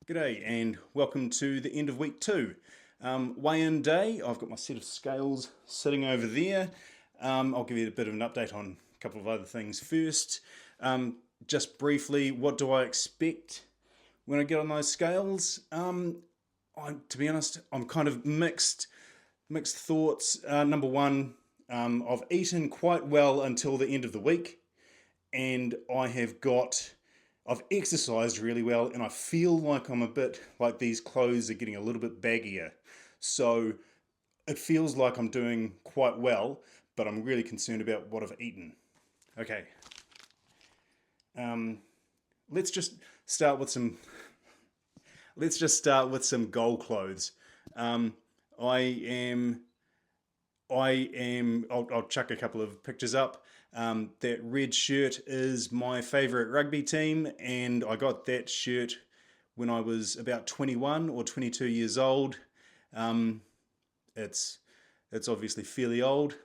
G'day and welcome to the end of week two. Weigh-in day. I've got my set of scales sitting over there. I'll give you a bit of an update on a couple of other things first. Just briefly, what do I expect when I get on those scales? To be honest, I'm kind of mixed thoughts. Number one, I've eaten quite well until the end of the week, and I've exercised really well, and I feel like I'm a bit like these clothes are getting a little bit baggier. So it feels like I'm doing quite well, but I'm really concerned about what I've eaten. Okay, um, let's just start with some. Let's just start with some goal clothes. Um, I am I'll chuck a couple of pictures up. That red shirt is my favourite rugby team, and I got that shirt when I was about 21 or 22 years old. Um, it's it's obviously fairly old,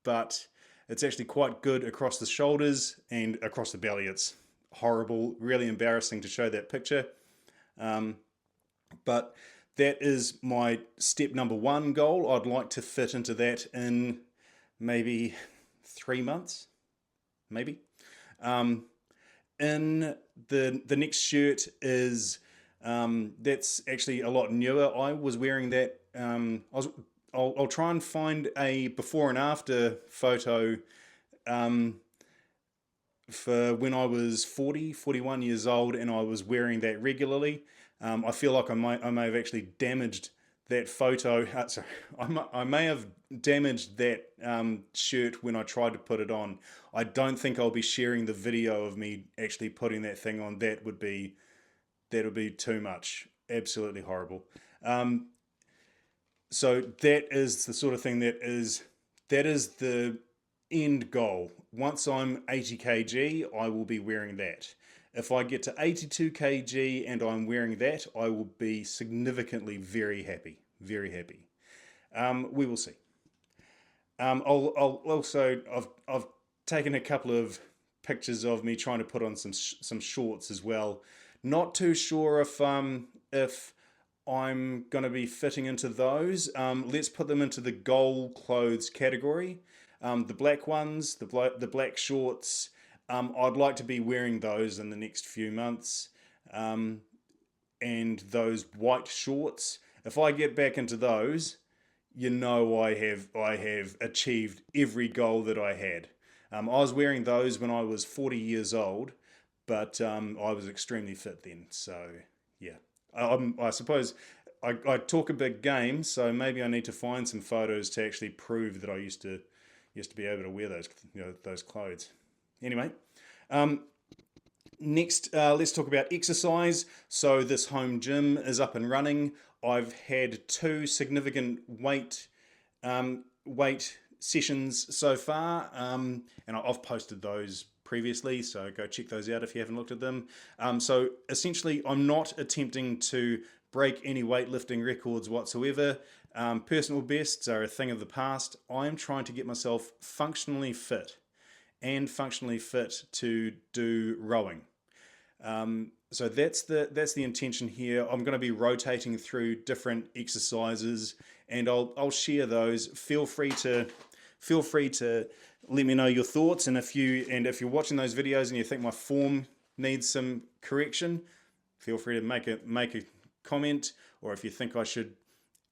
but it's actually quite good across the shoulders and across the belly. It's horrible, really embarrassing to show that picture. Um, but that is my step number one goal. I'd like to fit into that in maybe 3 months, maybe. Um, in the next shirt is that's actually a lot newer. I was wearing that. I'll try and find a before and after photo um, for when I was 40, 41 years old, and I was wearing that regularly. I feel like I may have actually damaged that photo. Sorry, I may have damaged that shirt when I tried to put it on. I don't think I'll be sharing the video of me actually putting that thing on. That would be too much. Absolutely horrible. Um, so that is the sort of thing that is the end goal. Once I'm 80 kg, I will be wearing that. If I get to 82 kg and I'm wearing that, I will be significantly very happy. Very happy. We will see. I'll also I've taken a couple of pictures of me trying to put on some shorts as well. Not too sure if I'm going to be fitting into those. Let's put them into the goal clothes category. The black ones, the black shorts. I'd like to be wearing those in the next few months. Um, and those white shorts. If I get back into those, I have achieved every goal that I had. I was wearing those when I was 40 years old, but I was extremely fit then. So yeah, I suppose I talk a big game, so maybe I need to find some photos to actually prove that I used to be able to wear those clothes. Anyway, um, next, let's talk about exercise. So this home gym is up and running. I've had two significant weight sessions so far, and I've posted those previously, so go check those out if you haven't looked at them. So essentially, I'm not attempting to break any weightlifting records whatsoever. Personal bests are a thing of the past. I'm trying to get myself functionally fit and functionally fit to do rowing. So that's the intention here. I'm going to be rotating through different exercises, and I'll share those. Feel free to let me know your thoughts, and if you're watching those videos and you think my form needs some correction, feel free to make a comment, or if you think I should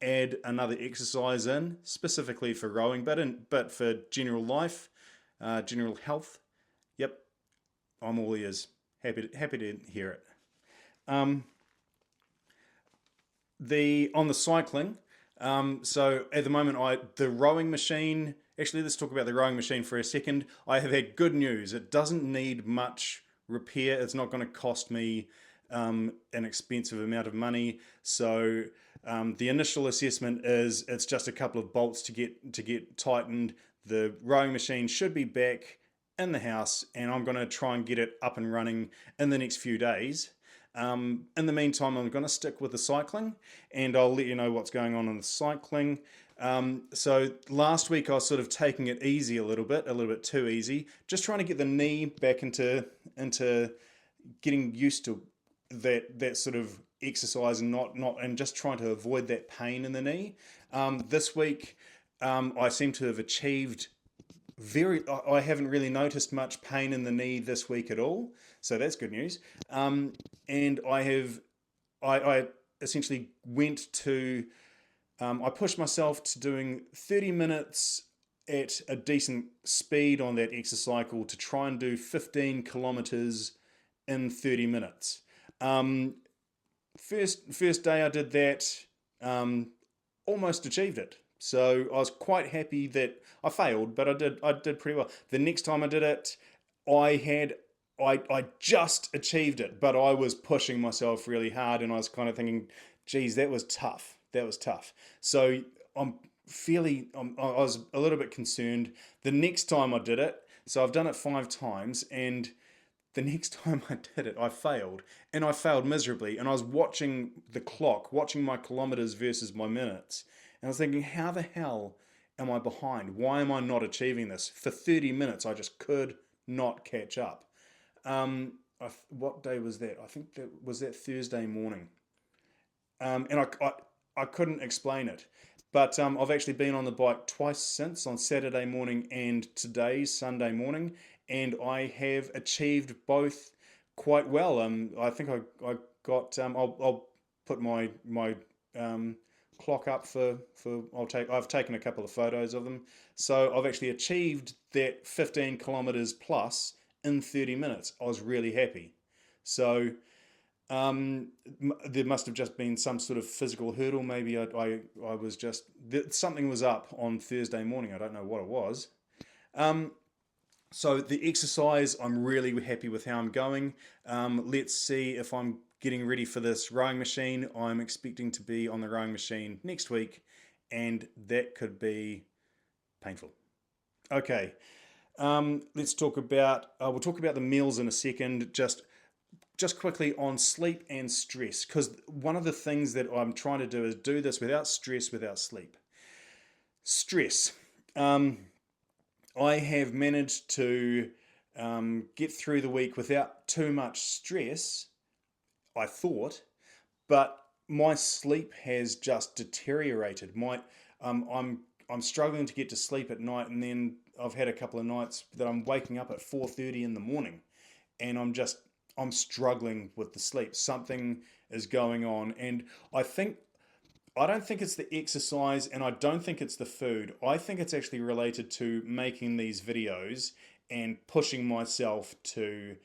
add another exercise in specifically for rowing, but for general life, general health. Yep, I'm all ears. Happy to hear it. Um, the cycling. So at the moment, the rowing machine. Actually, let's talk about the rowing machine for a second. I have had good news. It doesn't need much repair. It's not going to cost me an expensive amount of money. So the initial assessment is it's just a couple of bolts to get tightened. The rowing machine should be back in the house, and I'm going to try and get it up and running in the next few days. In the meantime, I'm going to stick with the cycling, and I'll let you know what's going on in the cycling. So last week I was sort of taking it easy a little bit too easy, just trying to get the knee back into getting used to that sort of exercise and not just trying to avoid that pain in the knee. This week, I seem to have achieved I haven't really noticed much pain in the knee this week at all, so that's good news. And I essentially went to I pushed myself to doing 30 minutes at a decent speed on that exercycle to try and do 15 kilometers in 30 minutes. Um, first day I did that, almost achieved it. So I was quite happy that I failed, but I did pretty well. The next time I did it, I had I just achieved it, but I was pushing myself really hard, and I was kind of thinking, geez, that was tough. That was tough. So I'm I was a little bit concerned the next time I did it. So I've done it 5 times, and the next time I did it, I failed, and I failed miserably. And I was watching the clock, watching my kilometers versus my minutes, and I was thinking, how the hell am I behind? Why am I not achieving this? For 30 minutes, I just could not catch up. What day was that? I think that Thursday morning. And I couldn't explain it. But I've actually been on the bike twice since, on Saturday morning and today's Sunday morning, and I have achieved both quite well. I think I got. I'll put my clock up for. I've taken a couple of photos of them, so I've actually achieved that 15 kilometers plus in 30 minutes. I was really happy. So um, there must have just been some sort of physical hurdle. Maybe I was just something was up on Thursday morning. I don't know what it was. Um, so the exercise, I'm really happy with how I'm going. Let's see if I'm getting ready for this rowing machine. I'm expecting to be on the rowing machine next week, and that could be painful. Okay, let's talk about. We'll talk about the meals in a second. Just quickly on sleep and stress, because one of the things that I'm trying to do is do this without stress, without sleep. Stress. Um, I have managed to get through the week without too much stress, I thought, but my sleep has just deteriorated. I'm struggling to get to sleep at night, and then I've had a couple of nights that I'm waking up at 4:30 in the morning, and I'm struggling with the sleep. Something is going on, and I don't think it's the exercise, and I don't think it's the food. I think it's actually related to making these videos and pushing myself to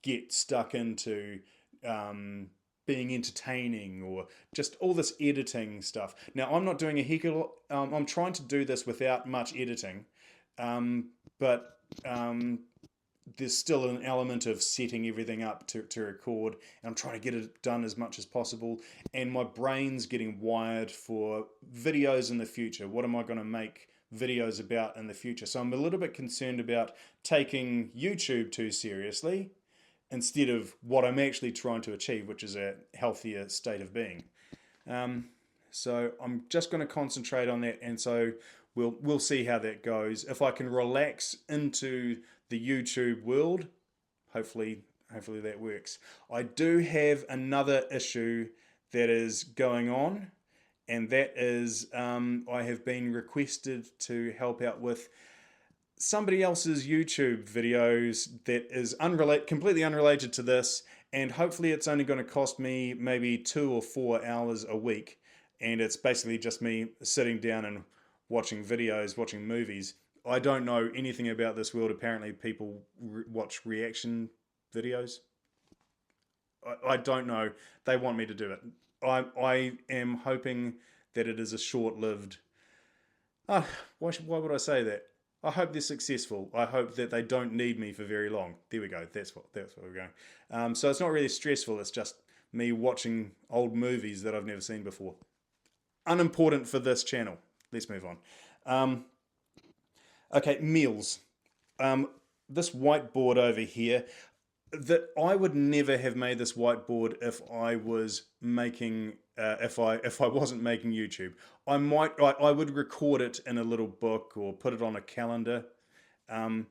get stuck into um, being entertaining, or just all this editing stuff. Now, I'm not doing a heck of a lot. I'm trying to do this without much editing, but there's still an element of setting everything up to record, and I'm trying to get it done as much as possible, and my brain's getting wired for videos in the future. What am I going to make videos about in the future? So I'm a little bit concerned about taking YouTube too seriously instead of what I'm actually trying to achieve, which is a healthier state of being. um, so I'm just going to concentrate on that, and so we'll see how that goes. If I can relax into the YouTube world, hopefully that works. I do have another issue that is going on, and that is I have been requested to help out with somebody else's YouTube videos that is completely unrelated to this, and hopefully it's only going to cost me maybe 2 or 4 hours a week, and it's basically just me sitting down and watching videos, watching movies. I don't know anything about this world. Apparently, people watch reaction videos. I don't know. They want me to do it. I am hoping that it is a short-lived. Why would I say that? I hope they're successful. I hope that they don't need me for very long. There we go. That's what we're going. So it's not really stressful. It's just me watching old movies that I've never seen before. Unimportant for this channel. Let's move on. Okay, meals. This whiteboard over here, that I would never have made this whiteboard if I was making if I wasn't making YouTube. I would record it in a little book or put it on a calendar, um,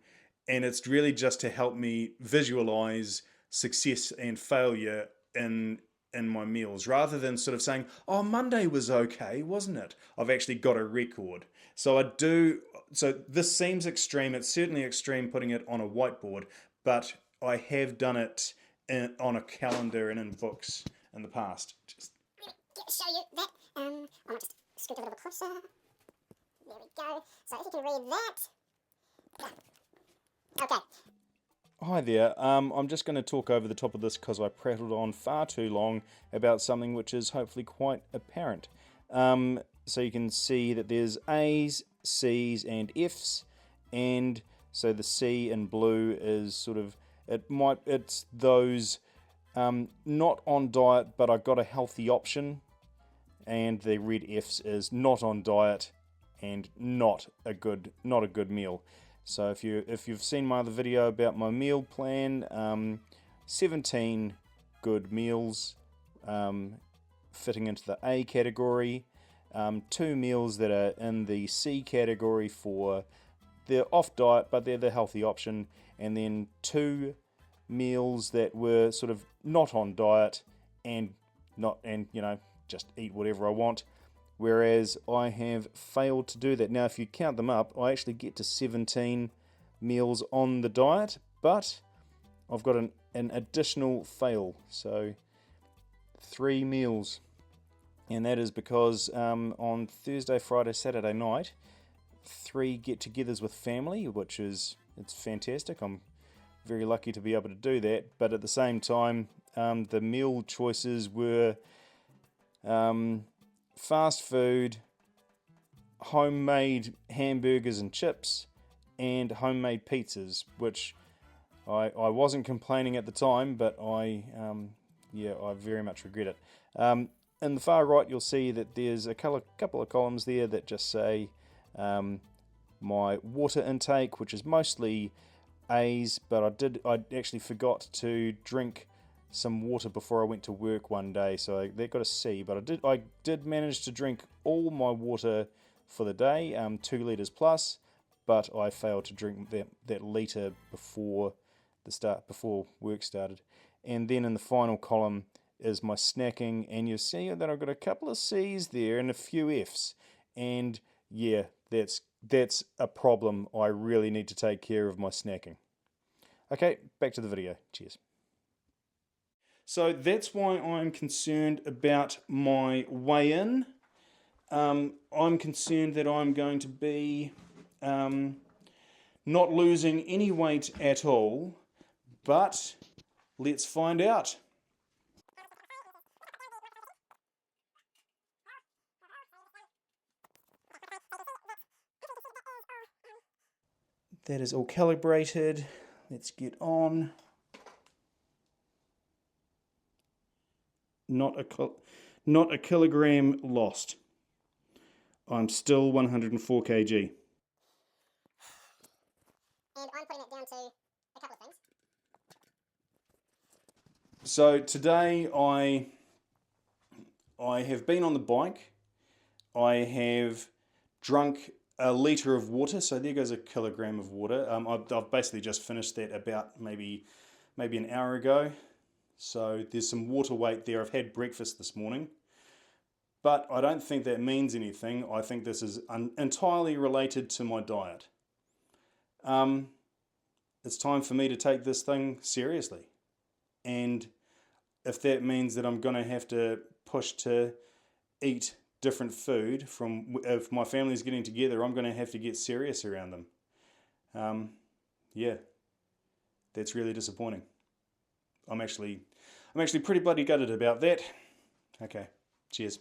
and it's really just to help me visualize success and failure in in my meals, rather than sort of saying, oh, Monday was okay, wasn't it? I've actually got a record. So I do, so this seems extreme. It's certainly extreme putting it on a whiteboard, but I have done it on a calendar and in books in the past. Just show you that. I might just scoot a little bit closer. There we go. So if you can read that. Okay. Hi there. I'm just going to talk over the top of this because I prattled on far too long about something which is hopefully quite apparent. So you can see that there's A's, C's, and F's, and so the C in blue is sort of it's those not on diet, but I got a healthy option, and the red F's is not on diet and not a good meal. So if you've seen my other video about my meal plan, 17 good meals fitting into the A category, 2 meals that are in the C category for they're off diet but they're the healthy option, and then 2 meals that were sort of not on diet and just eat whatever I want. Whereas I have failed to do that. Now, if you count them up, I actually get to 17 meals on the diet, but I've got an additional fail. So 3 meals. And that is because on Thursday, Friday, Saturday night, 3 get-togethers with family, it's fantastic. I'm very lucky to be able to do that. But at the same time, the meal choices were fast food, homemade hamburgers and chips, and homemade pizzas, which I wasn't complaining at the time, but I very much regret it. In the far right, you'll see that there's a couple of columns there that just say my water intake, which is mostly A's, but I actually forgot to drink some water before I went to work one day, so that got a C. But I did manage to drink all my water for the day, 2 litres plus, but I failed to drink that litre before work started. And then in the final column is my snacking, and you see that I've got a couple of C's there and a few F's, and yeah, that's a problem. I really need to take care of my snacking. Okay, back to the video. Cheers. So that's why I'm concerned about my weigh-in. I'm concerned that I'm going to be not losing any weight at all, but let's find out. That is all calibrated. Let's get on. Not a kilogram lost. I'm still 104 kg. And I'm putting it down to a couple of things. So today I have been on the bike. I have drunk a litre of water, so there goes a kilogram of water. I've basically just finished that about maybe an hour ago. So there's some water weight there. I've had breakfast this morning, but I don't think that means anything. I think this is entirely related to my diet. It's time for me to take this thing seriously. And if that means that I'm going to have to push to eat different food if my family's getting together, I'm going to have to get serious around them. Yeah, that's really disappointing. I'm actually pretty bloody gutted about that. Okay, cheers.